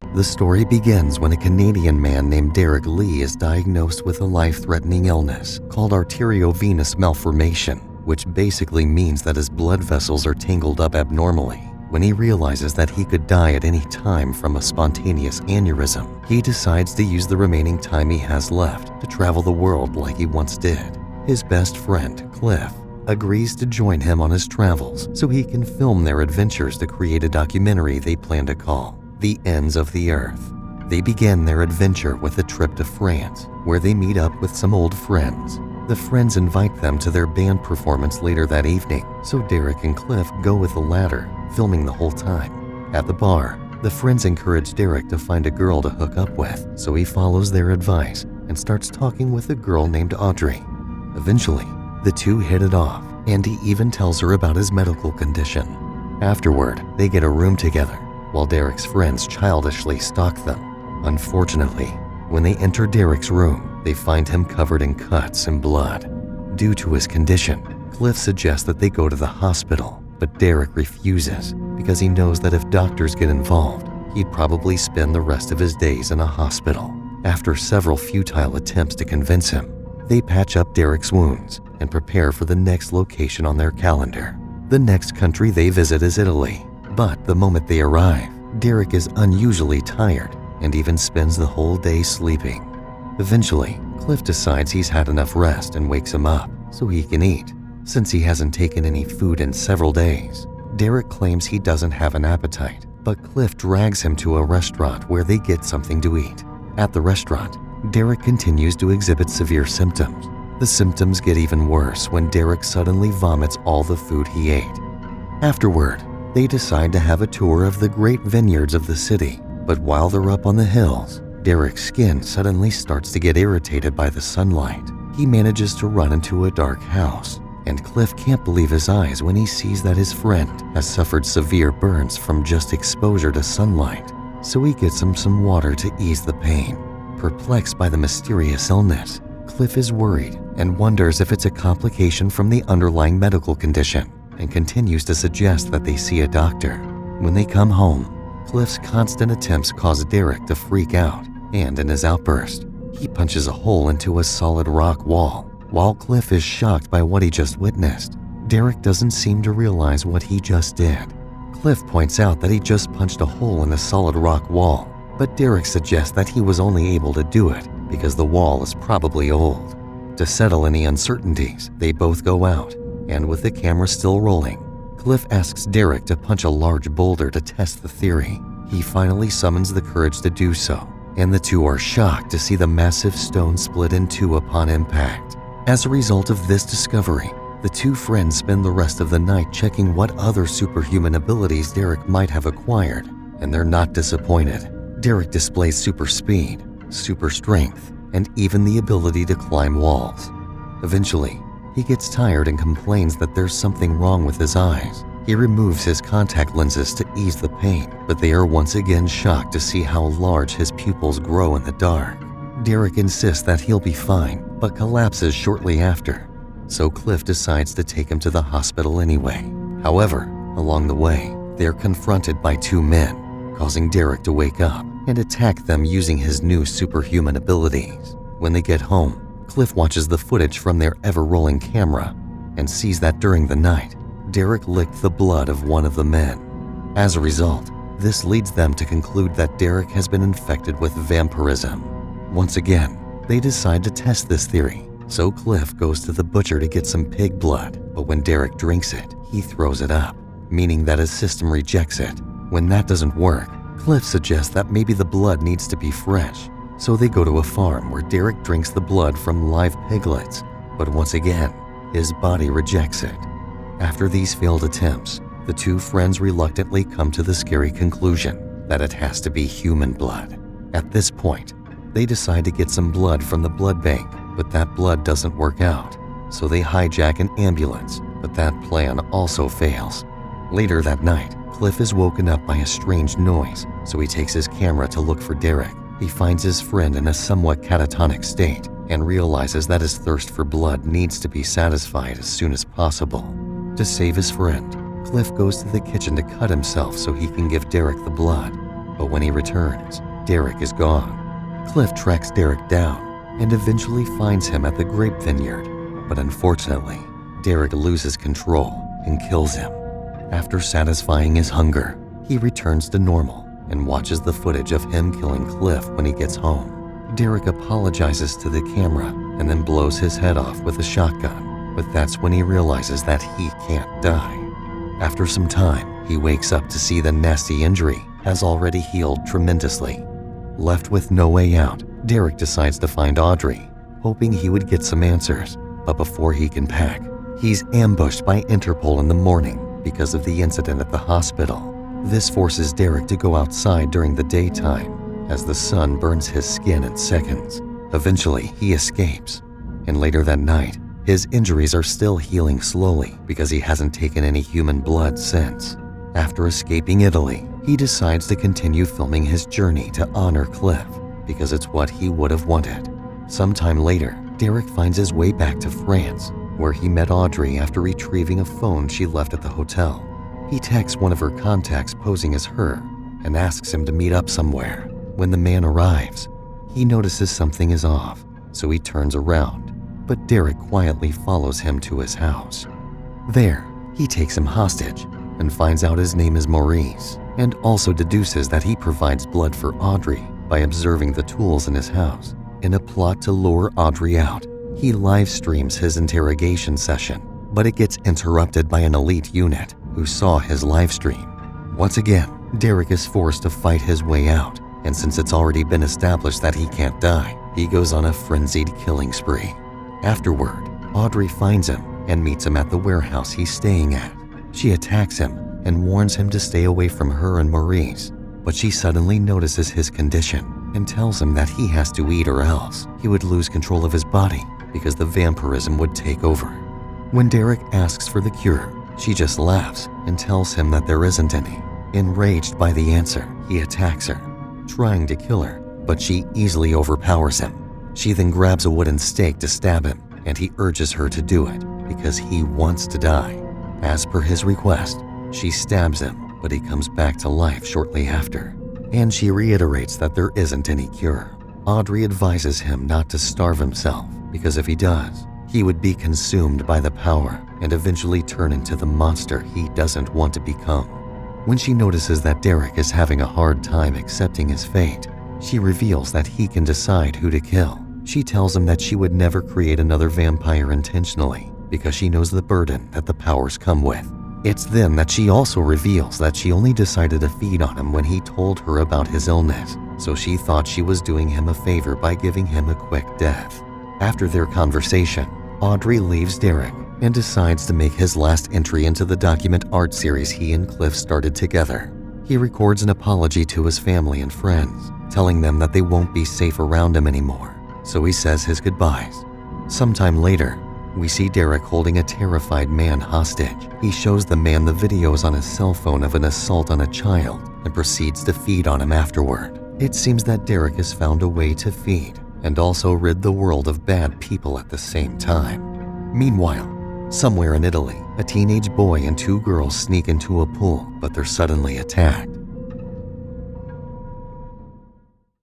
The story begins when a Canadian man named Derek Lee is diagnosed with a life-threatening illness called arteriovenous malformation, which basically means that his blood vessels are tangled up abnormally. When he realizes that he could die at any time from a spontaneous aneurysm, he decides to use the remaining time he has left to travel the world like he once did. His best friend, Cliff, agrees to join him on his travels so he can film their adventures to create a documentary they plan to call The Ends of the Earth. They begin their adventure with a trip to France, where they meet up with some old friends. The friends invite them to their band performance later that evening, so Derek and Cliff go with the latter, filming the whole time. At the bar, the friends encourage Derek to find a girl to hook up with, so he follows their advice and starts talking with a girl named Audrey. Eventually, the two hit it off, and he even tells her about his medical condition. Afterward, they get a room together, while Derek's friends childishly stalk them. Unfortunately, when they enter Derek's room, they find him covered in cuts and blood. Due to his condition, Cliff suggests that they go to the hospital, but Derek refuses because he knows that if doctors get involved, he'd probably spend the rest of his days in a hospital. After several futile attempts to convince him, they patch up Derek's wounds and prepare for the next location on their calendar. The next country they visit is Italy, but the moment they arrive, Derek is unusually tired and even spends the whole day sleeping. Eventually, Cliff decides he's had enough rest and wakes him up so he can eat. Since he hasn't taken any food in several days, Derek claims he doesn't have an appetite, but Cliff drags him to a restaurant where they get something to eat. At the restaurant, Derek continues to exhibit severe symptoms. The symptoms get even worse when Derek suddenly vomits all the food he ate. Afterward, they decide to have a tour of the great vineyards of the city, but while they're up on the hills, Derek's skin suddenly starts to get irritated by the sunlight. He manages to run into a dark house, and Cliff can't believe his eyes when he sees that his friend has suffered severe burns from just exposure to sunlight, so he gets him some water to ease the pain. Perplexed by the mysterious illness, Cliff is worried and wonders if it's a complication from the underlying medical condition and continues to suggest that they see a doctor. When they come home, Cliff's constant attempts cause Derek to freak out, and in his outburst, he punches a hole into a solid rock wall. While Cliff is shocked by what he just witnessed, Derek doesn't seem to realize what he just did. Cliff points out that he just punched a hole in a solid rock wall, but Derek suggests that he was only able to do it because the wall is probably old. To settle any uncertainties, they both go out, and with the camera still rolling, Cliff asks Derek to punch a large boulder to test the theory. He finally summons the courage to do so, and the two are shocked to see the massive stone split in two upon impact. As a result of this discovery, the two friends spend the rest of the night checking what other superhuman abilities Derek might have acquired, and they're not disappointed. Derek displays super speed, super strength, and even the ability to climb walls. Eventually, he gets tired and complains that there's something wrong with his eyes. He removes his contact lenses to ease the pain, but they are once again shocked to see how large his pupils grow in the dark. Derek insists that he'll be fine, but collapses shortly after, so Cliff decides to take him to the hospital anyway. However, along the way, they're confronted by two men, causing Derek to wake up and attack them using his new superhuman abilities. When they get home, Cliff watches the footage from their ever-rolling camera and sees that during the night, Derek licked the blood of one of the men. As a result, this leads them to conclude that Derek has been infected with vampirism. Once again, they decide to test this theory, so Cliff goes to the butcher to get some pig blood, but when Derek drinks it, he throws it up, meaning that his system rejects it. When that doesn't work, Cliff suggests that maybe the blood needs to be fresh, so they go to a farm where Derek drinks the blood from live piglets, but once again, his body rejects it. After these failed attempts, the two friends reluctantly come to the scary conclusion that it has to be human blood. At this point, they decide to get some blood from the blood bank, but that blood doesn't work out, so they hijack an ambulance, but that plan also fails. Later that night, Cliff is woken up by a strange noise, so he takes his camera to look for Derek. He finds his friend in a somewhat catatonic state and realizes that his thirst for blood needs to be satisfied as soon as possible. To save his friend, Cliff goes to the kitchen to cut himself so he can give Derek the blood. but when he returns, Derek is gone. Cliff tracks Derek down and eventually finds him at the grape vineyard, but unfortunately, Derek loses control and kills him. After satisfying his hunger, he returns to normal and watches the footage of him killing Cliff when he gets home. Derek apologizes to the camera and then blows his head off with a shotgun, but that's when he realizes that he can't die. After some time, he wakes up to see the nasty injury has already healed tremendously. Left with no way out, Derek decides to find Audrey, hoping he would get some answers, but before he can pack, he's ambushed by Interpol in the morning because of the incident at the hospital. This forces Derek to go outside during the daytime, as the sun burns his skin in seconds. Eventually, he escapes, and later that night, his injuries are still healing slowly because he hasn't taken any human blood since. After escaping Italy, he decides to continue filming his journey to honor Cliff because it's what he would have wanted. Sometime later, Derek finds his way back to France, where he met Audrey after retrieving a phone she left at the hotel. He texts one of her contacts posing as her and asks him to meet up somewhere. When the man arrives, he notices something is off, so he turns around, but Derek quietly follows him to his house. There, he takes him hostage and finds out his name is Maurice, and also deduces that he provides blood for Audrey by observing the tools in his house. In a plot to lure Audrey out, he live streams his interrogation session, but it gets interrupted by an elite unit who saw his live stream. Once again, Derek is forced to fight his way out, and since it's already been established that he can't die, he goes on a frenzied killing spree. Afterward, Audrey finds him and meets him at the warehouse he's staying at. She attacks him and warns him to stay away from her and Maurice, but she suddenly notices his condition and tells him that he has to eat or else he would lose control of his body because the vampirism would take over. When Derek asks for the cure, she just laughs and tells him that there isn't any. Enraged by the answer, he attacks her, trying to kill her, but she easily overpowers him. She then grabs a wooden stake to stab him, and he urges her to do it because he wants to die. As per his request, she stabs him, but he comes back to life shortly after, and she reiterates that there isn't any cure. Audrey advises him not to starve himself because if he does, he would be consumed by the power and eventually turn into the monster he doesn't want to become. When she notices that Derek is having a hard time accepting his fate, she reveals that he can decide who to kill. She tells him that she would never create another vampire intentionally because she knows the burden that the powers come with. It's then that she also reveals that she only decided to feed on him when he told her about his illness, so she thought she was doing him a favor by giving him a quick death. After their conversation, Audrey leaves Derek and decides to make his last entry into the document art series he and Cliff started together. He records an apology to his family and friends, telling them that they won't be safe around him anymore, so he says his goodbyes. Sometime later, we see Derek holding a terrified man hostage. He shows the man the videos on his cell phone of an assault on a child and proceeds to feed on him afterward. It seems that Derek has found a way to feed and also rid the world of bad people at the same time. Meanwhile, somewhere in Italy, a teenage boy and two girls sneak into a pool, but they're suddenly attacked.